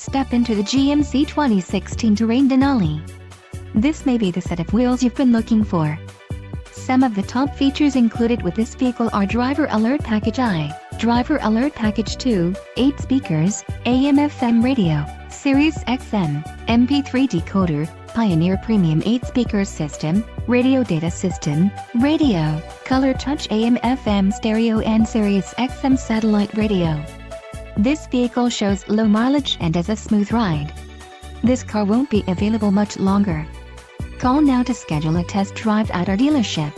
Step into the GMC 2016 Terrain Denali. This may be the set of wheels you've been looking for. Some of the top features included with this vehicle are Driver Alert Package I, Driver Alert Package 2, 8 speakers, AM/FM radio, Sirius XM, MP3 decoder, Pioneer Premium 8 speaker system, radio data system, radio, color touch AM/FM stereo and Sirius XM satellite radio. This vehicle shows low mileage and has a smooth ride. This car won't be available much longer. Call now to schedule a test drive at our dealership.